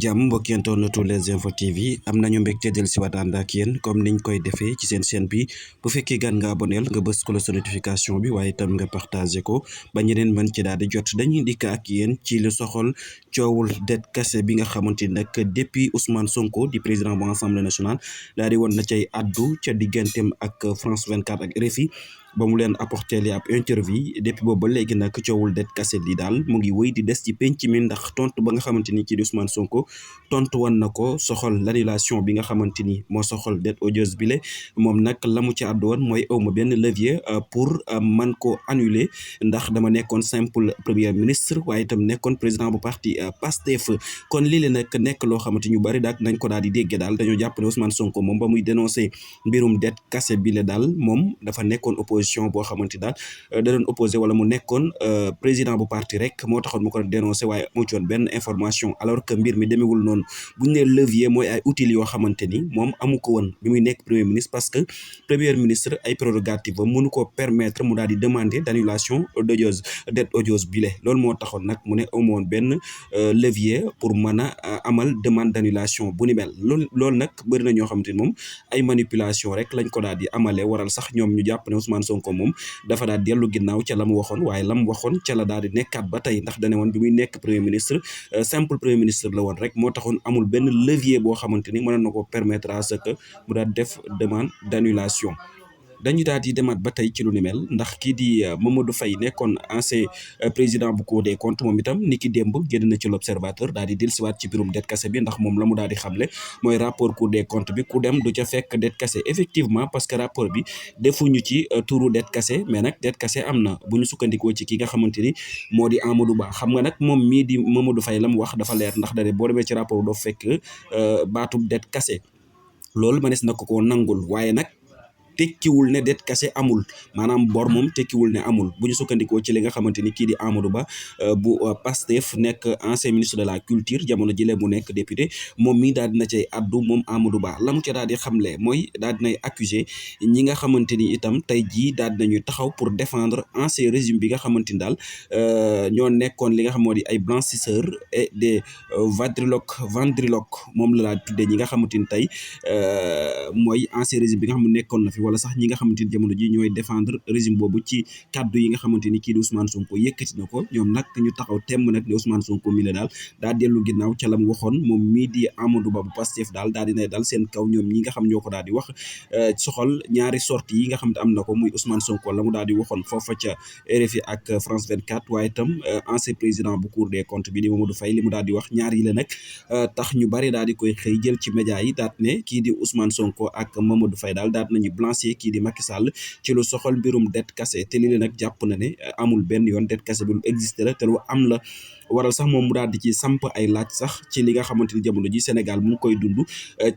jàmm mbokki internetu Les Infos TV am nañu mbégte del si waat ànd ak yéen comme niñ koy defee ci seen chaîne bi bu fekkee gan nga aboneel nga bës ko la sa notification bi waaye itam nga partagé ko ba ñeneen mën ci daal di jot dañuy dikk ak yéen ci lu soxol coowul det kase bi nga xamante ni nag depuis Ousmane Sonko di président bu Assemblée nationale daal di woon na cay addu ca digganteem ak France 24 ak RFI ba mu leen apporté li ab interview depuis boobu ba léegi nag coowul det kase li daal mu ngi wéy di des ci penc mi ndax tontu ba nga xamante ni kii di Ousmane Sonko tontu woon na ko soxal l'annulation bi nga xamante ni moo soxal dette odieuse bi le moom nag la mu ci àddu woon mooy awma benn levier pour man ko annuler ndax dama nekkoon simple premier ministre waaye itam nekkoon président bu parti PASTEF kon lii la nag nekk loo xamante ñu bari daal nañ ko daal di dégge daal dañoo jàpp ne Ousmane Sonko moom ba muy dénoncer mbirum dette kase bi le daal moom dafa nekkoon opposition boo xamante daal da doon opposé wala mu nekkoon président bu parti rek moo taxoon mu ko dénoncé waaye mu ci woon benn information alors que mbir mi demewul noonu bu ñu nee levier mooy ay outils yoo xamante ni moom amu ko woon bi muy nekk premier ministre parce que premier ministre ay prérogative ba mënu ko permettre mu daal di demander d'annulation d'odieuse dette odieuse bi le loolu moo taxoon nag mu ne amu woon benn levier pour mën a amal demande d'annulation bu ni mel loolu nag bëri na ñoo xamante ni moom ay manipulation rek lañ ko daal di amale waral sax ñoom ñu jàpp ne Ousmane Sonko moom dafa daal dellu ginnaaw ca la mu waxoon waaye la mu waxoon ca la daal di nekkaat ba tey ndax dane woon bi muy nekk premier ministre simple premier ministre la woon rek moo taxoon amul benn levier boo xamante ni mën na ko permettre à ce que mu daal def demande d'annulation dañu daal di demaat ba tey ci lu ni mel ndax kii di Mamadou Faye nekkoon ancien président bu Cour des comptes moom itam ni ki démb génn na ci l'Observateur daal di dellusiwaat ci birum dette kase bi ndax moom la mu daal di xamle mooy rapport Cour des comptes bi ku dem du ca fekk dette kase effectivement parce que rapport bi defuñu ci turu dette kase mais nag dette kase am na bu ñu sukkandikoo ci ki nga xamante ni moo di Amadou Ba xam nga nag moom mii di Mamadou Faye la mu wax dafa leer ndax dane boo demee ci rapport doo fekk baatub dette kase loolu mënees na ko nangul waaye nag tekkiwul ne dette kase amul maanaam bor moom tekkiwul ne amul bu ñu sukkandikoo ci li nga xamante ni kii di Amadou Ba bu PASTEF nekk ancien ministre de la culture jamono jile mu nekk député moom mii daal dina cay addu moom Amadou Ba la mu ca daal di xamle mooy daal dinay accuser ñi nga xamante ni itam tey jii daal dinañuy taxaw pour défendre ancien régime bi nga xamante ni daal ñoo nekkoon li nga xam moo di ay blanchisseurs et des ventriloques moom la daal tuddee ñi nga xamante ni tey mooy ancien régime bi nga xam ne nekkoon na fi wala sax ñi nga xamante ni jamono ji ñooy défendre régime boobu ci kaddu yi nga xamante ni kii di Ousmane Sonko yëkkati na ko ñoom nag ñu taxaw temm nag ne Ousmane Sonko mi la daal daa dellu ginnaaw ca la mu waxoon moom mii di Amadou Ba bu Pastef daal dina dal seen kaw ñoom ñi nga xam ñoo ko daal di wax soxal ñaari sorties yi nga xam ne am na ko muy Ousmane Sonko la mu daal di waxoon foofa ca RFI ak France 24 waaye itam ancien président bu Cour des comptes bi di Mamadou Faye li mu daal di wax ñaar yi la nag tax ñu bari daal di koy xëy jël ci média yi daat ne kii di Ousmane Sonko ak Mamadou Faye daal nañu blanchir kii di Macky Sall ci lu soxal mbirum dette kase te lii nag jàpp na ne amul benn yoon dette kase bi lu existé la te lu am la waral sax moom mu daal di ci samp ay laaj sax ci li nga xamante ni jamono ji Sénégal mu ngi koy dund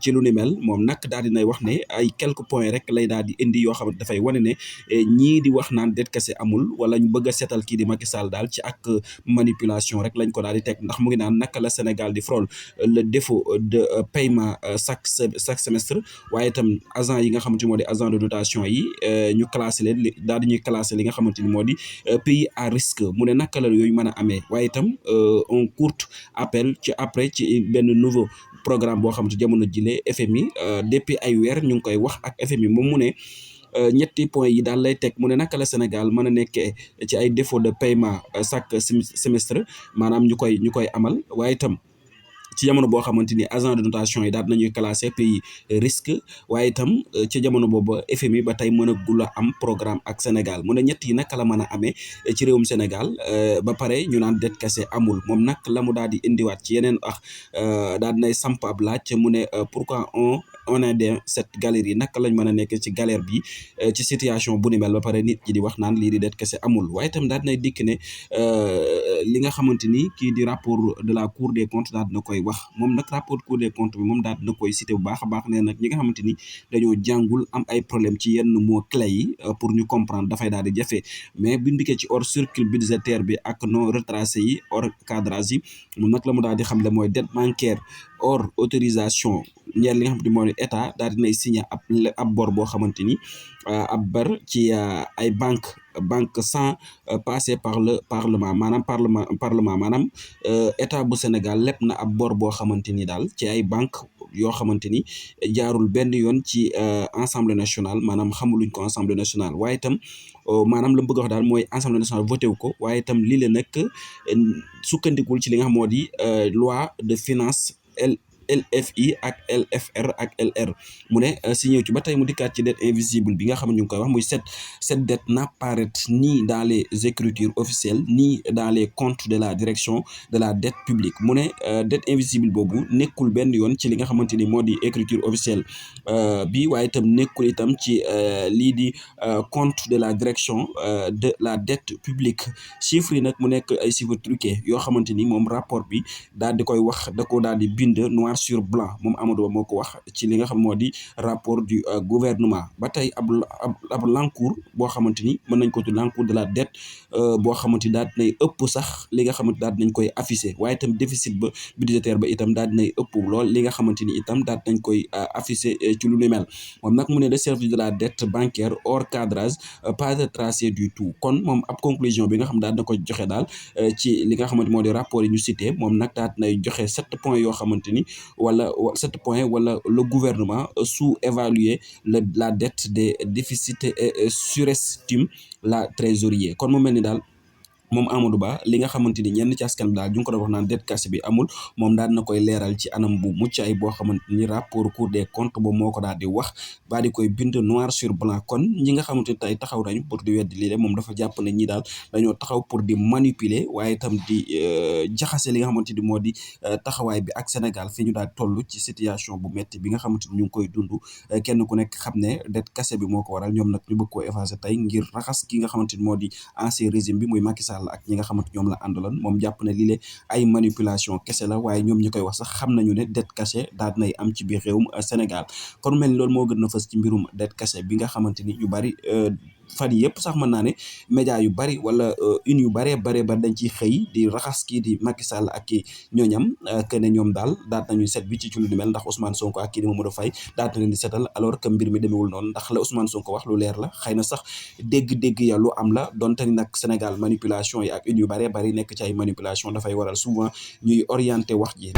ci lu ni mel moom nag daal di nay wax ne ay quelques points rek lay daal di indi yoo xamante dafay wane ne ñii di wax naan dette kase amul wala ñu bëgg a seetal kii di Macky Sall daal ci ak manipulation rek lañ ko daal di teg ndax mu ngi naan naka la Sénégal di frôle le défaut de paiement chaque semestre waaye itam agent yi nga xamante ni moo di agent de notation yi ñu classé leen daal di ñuy classé li nga xamante ni moo di pays à risque mu ne naka la yooyu mën a amee waaye itam on court appel ci après ci benn nouveau programme boo xamante jamono jile FMI depuis ay weer ñu ngi koy wax ak FMI moom mu ne ñetti points yi daal lay teg mu ne naka la Sénégal mën a nekkee ci ay défaut de paiement chaque semestre maanaam ñu koy amal waaye itam ci jamono boo xamante ni agent de notation yi daal nañuy classé pays risque waaye itam ci jamono boobu FMI ba tey mën a gula am programme ak Sénégal mu ne ñett yi naka la mën a amee ci réewum Sénégal ba pare ñu naan dette kase amul moom nag la mu daal di indiwaat ci yeneen daal dinay samp ab laaj mu ne pourquoi on est dans cette galerie naka lañ mën a nekk ci galère bi ci situation bu ni mel ba pare nit ñi di wax naan lii di dette kase amul waaye itam daal dinay dikk ne li nga xamante ni kii di rapport de la Cour des comptes daal dina koy wax moom nag rapport Cour des comptes bi moom daal dina koy cité bu baax a baax ne nag ñi nga xamante ni dañoo jàngul am ay problème ci yenn mots clés yi pour ñu comprendre dafay daal di jafe mais bu ndikkee ci hors circuit budgétaire bi ak non retracé yi hors cadrage yi moom nag la mu daal di xam le mooy dette bancaire hors autorisation ñeel li nga xamante ni moo di état daal dinay signé ab bor boo xamante ni ab bar ci ay banque banque sans passer par le parlement maanaam état bu Sénégal lépp na ab bor boo xamante ni daal ci ay banque yoo xamante ni jaarul benn yoon ci assemblée nationale maanaam xamuluñ ko assemblée nationale waaye itam maanaam la mu bëgg a wax daal mooy assemblée nationale voté wu ko waaye itam lii la nag sukkandikul ci li nga xam moo di loi de finance LFI ak LFR ak LR mu ne si ñëw ci ba tey mu dikkaat ci dette invisible bi nga xam ne ñu ngi koy wax muy cette dette n'apparaît ni dans les écritures officielles ni dans les comptes de la direction de la dette publique mu ne dette invisible boobu nekkul benn yoon ci li nga xamante ni moo di écriture officielle bi waaye itam nekkul itam ci lii di compte de la direction de la dette publique chiffres yi nag mu nekk ay chiffres truqués yoo xamante ni moom rapport bi daal di koy wax da ko daal di bind noir sur blanc moom Amadou Ba moo ko wax ci li nga xam moo di rapport du gouvernement ba tey ab l'encours boo xamante ni mën nañ ko tudd l'encours de la dette boo xamante ni daal dinay ëpp sax li nga xamante daal dinañ koy affiché waaye itam déficit ba budgétaire ba itam daal dinay ëpp lool li nga xamante ni itam daal dinañ koy affiché ci lu nu mel moom nag mu ne le service de la dette bancaire hors cadrage pas tracé du tout kon moom ab conclusion bi nga xam daal dina ko joxe daal ci li nga xamante moo di rapport yi ñu cité moom nag daal dinay joxe 7 points yoo xamante ni wala 7 points wala le gouvernement sous-évaluer la dette des déficits et surestime la trésorerie kon mu mel ni daal moom Amadou Ba li nga xamante ni ñenn ci askan bi daal ñu ngi ko doon wax naan dette cachée bi amul moom daal dina koy leeral ci anam bu mucc ay boo xamante ni rapport Cour des comptes ba moo ko daal di wax ba di koy bind noir sur blanc kon ñi nga xamante ni tey taxaw nañu pour di weddi lii de moom dafa jàpp ne ñi daal dañoo taxaw pour di manipuler waaye itam di jaxase li nga xamante ni moo di taxawaay bi ak Sénégal fi ñu daal toll ci situation bu metti bi nga xamante ni ñu ngi koy dund kenn ku nekk xam ne dette cachée bi moo ko waral ñoom nag ñu bëgg koo effacer tey ngir raxas ki nga xamante ni moo di ancien régime bi muy Macky Sall ak ñi nga xamante ñoom la àndaloon moom jàpp ne lii ay manipulation kese la waaye ñoom ñi koy wax sax xam nañu ne dette cachée daal dinay am ci biir réewum Sénégal kon mel ni loolu moo gën a fës ci mbirum dette cachée bi nga xamante ni ñu bari fan yi yëpp sax mën naa ne média yu bari wala une yu baree ba dañ ciy xëy di raxas kii di Macky Sall ak kii ñooñam que ne ñoom daal nañuy set bi ci lu ni mel ndax Ousmane Sonko ak kii di Mamadou Faye daal na leen di setal alors que mbir mi demeewul noonu ndax la Ousmane Sonko wax lu leer la xëy na sax dégg-dégg ya lu am la donte ni nag Sénégal manipulation yi ak une yu baree bari nekk ci ay manipulation dafay waral souvent ñuy orienté wax ji